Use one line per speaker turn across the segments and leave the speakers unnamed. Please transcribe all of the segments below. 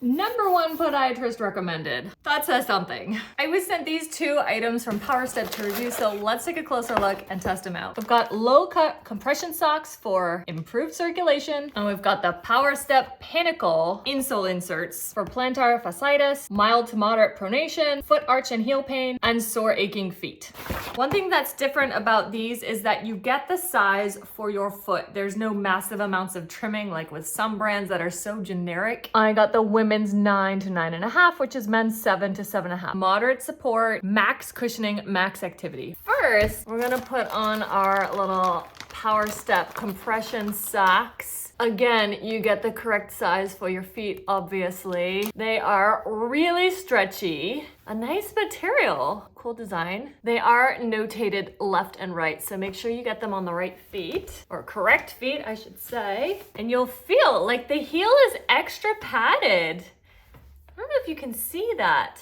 #1 podiatrist recommended. That says something. I was sent these 2 items from PowerStep to review, so let's take a closer look and test them out. We've got low cut compression socks for improved circulation, and we've got the PowerStep Pinnacle Insole inserts for plantar fasciitis, mild to moderate pronation, foot arch and heel pain, and sore aching feet. One thing that's different about these is that you get the size for your foot. There's no massive amounts of trimming like with some brands that are so generic. I got the women's 9 to 9.5, which is men's 7 to 7.5. Moderate support, max cushioning, max activity. First, we're gonna put on our little PowerStep compression socks. Again, you get the correct size for your feet, obviously. They are really stretchy. A nice material, cool design. They are notated left and right, so make sure you get them on the right feet, or correct feet, I should say. And you'll feel like the heel is extra padded. I don't know if you can see that.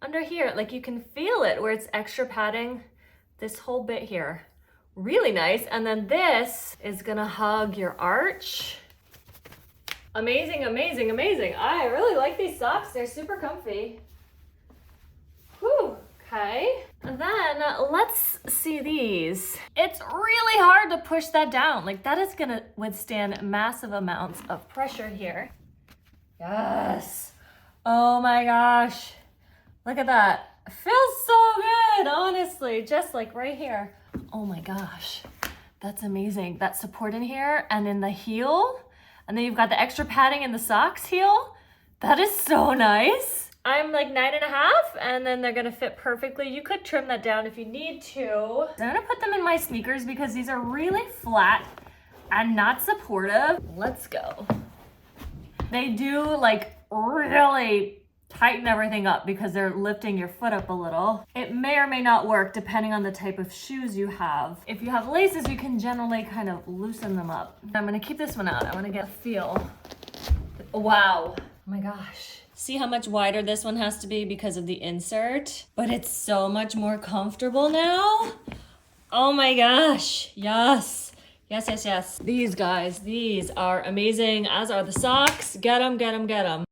Under here, like you can feel it where it's extra padding, this whole bit here. Really nice. And then this is gonna hug your arch. Amazing, amazing, amazing. I really like these socks. They're super comfy. Whew, okay. And then let's see these. It's really hard to push that down. Like that is gonna withstand massive amounts of pressure here. Yes. Oh my gosh. Look at that. It feels so good, honestly. Just like right here. Oh my gosh. That's amazing. That support in here and in the heel. And then you've got the extra padding in the socks heel. That is so nice. I'm like 9.5 and then they're gonna fit perfectly. You could trim that down if you need to. I'm gonna put them in my sneakers because these are really flat and not supportive. Let's go. They do like really tighten everything up because they're lifting your foot up a little. It may or may not work depending on the type of shoes you have. If you have laces, you can generally kind of loosen them up. I'm gonna keep this one out. I wanna get a feel. Wow, oh my gosh. See how much wider this one has to be because of the insert? But it's so much more comfortable now. Oh my gosh, yes. Yes, yes, yes. These guys, these are amazing, as are the socks. Get them, get them, get them.